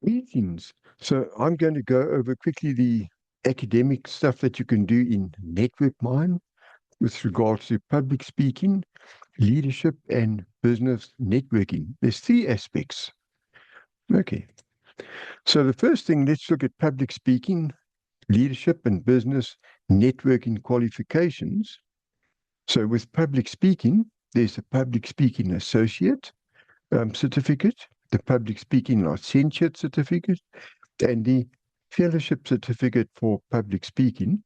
Greetings. So I'm going to go over quickly the academic stuff that you can do in Network Mind with regards to public speaking, leadership, and business networking. There's three aspects. Okay. So the first thing, let's look at public speaking, leadership, and business networking qualifications. So with public speaking, there's a public speaking associate certificate, the public speaking licentiate certificate, and the fellowship certificate for public speaking.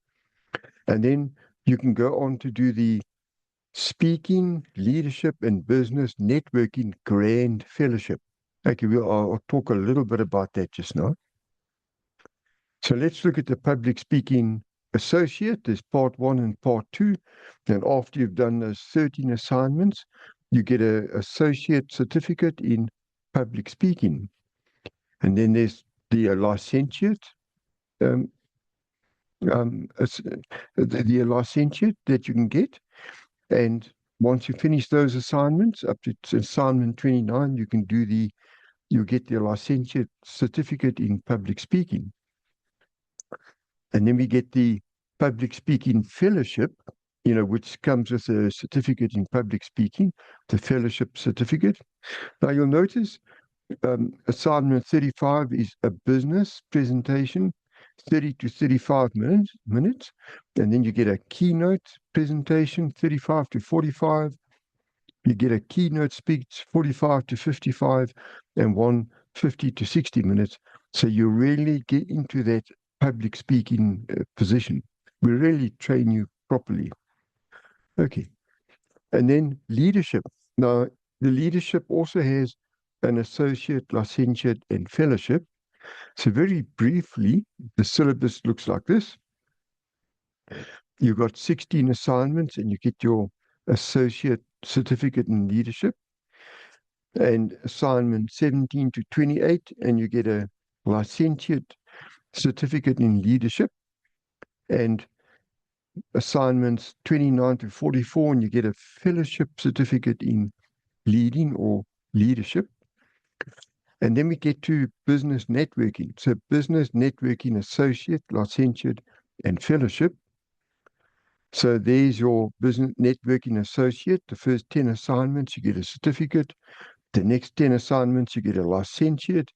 And then you can go on to do the speaking, leadership, and business networking grand fellowship. Okay, I'll talk a little bit about that just now. So let's look at the public speaking associate. There's part one and part two. And after you've done those 13 assignments, you get an associate certificate in public speaking. And then there's the licentiate um, the licentiate that you can get. And once you finish those assignments, up to assignment 29, you get the licentiate certificate in public speaking. And then we get the public speaking fellowship, which comes with a certificate in public speaking, the fellowship certificate. Now you'll notice assignment 35 is a business presentation, 30 to 35 minutes. And then you get a keynote presentation, 35 to 45. You get a keynote speech, 45 to 55, and one 50 to 60 minutes. So you really get into that public speaking position. We really train you properly. Okay. And then leadership. Now, the leadership also has an associate, licentiate, and fellowship. So very briefly, the syllabus looks like this. You've got 16 assignments and you get your associate certificate in leadership, and assignment 17 to 28 and you get a licentiate certificate in leadership, and assignments 29 to 44 and you get a fellowship certificate in leading or leadership. And then we get to business networking. So business networking associate, licentiate, and fellowship. So there's your business networking associate. The first 10 assignments, you get a certificate. The next 10 assignments, you get a licentiate.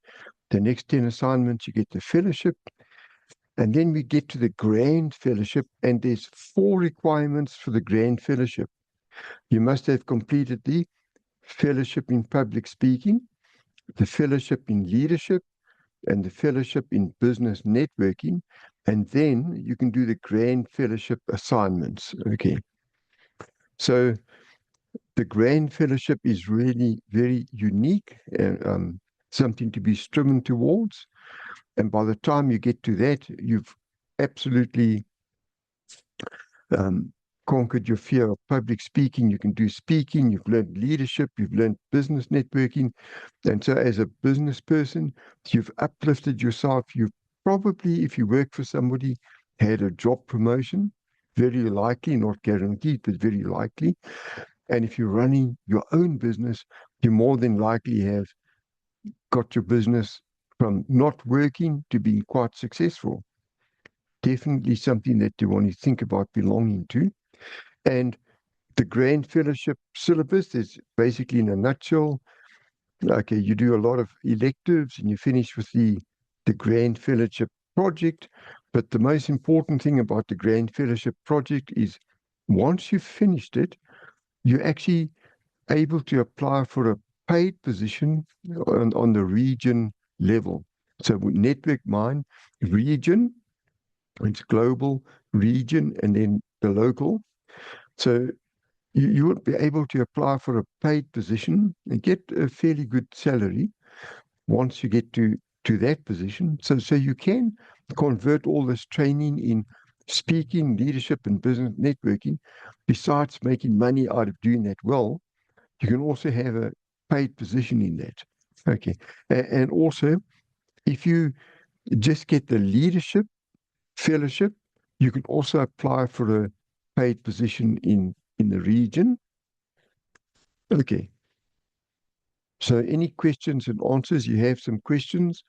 The next 10 assignments, you get the fellowship. And then we get to the grand fellowship, and there's 4 requirements for the grand fellowship. You must have completed the fellowship in public speaking, the fellowship in leadership, and the fellowship in business networking, and then you can do the grand fellowship assignments. Okay. So the grand fellowship is really very unique and something to be striven towards. And by the time you get to that, you've absolutely um, conquered your fear of public speaking. You can do speaking, you've learned leadership, you've learned business networking. And so as a business person, you've uplifted yourself. You've probably, if you work for somebody, had a job promotion, very likely, not guaranteed, but very likely. And if you're running your own business, you more than likely have got your business from not working to being quite successful. Definitely something that you want to think about belonging to. And the Grand Fellowship syllabus is basically, in a nutshell, okay, you do a lot of electives and you finish with the Grand Fellowship project. But the most important thing about the Grand Fellowship project is once you've finished it, you're actually able to apply for a paid position on the region level. So Network Mind, region, it's global, region, and then the local. So you will be able to apply for a paid position and get a fairly good salary once you get to that position. So you can convert all this training in speaking, leadership, and business networking. Besides making money out of doing that well, you can also have a paid position in that. Okay. And also, if you just get the leadership fellowship, you can also apply for a paid position in the region. Okay. So any questions and answers? You have some questions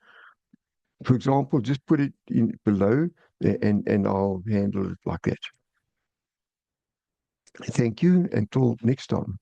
For example, just put it in below and I'll handle it like that. Thank you. Until next time.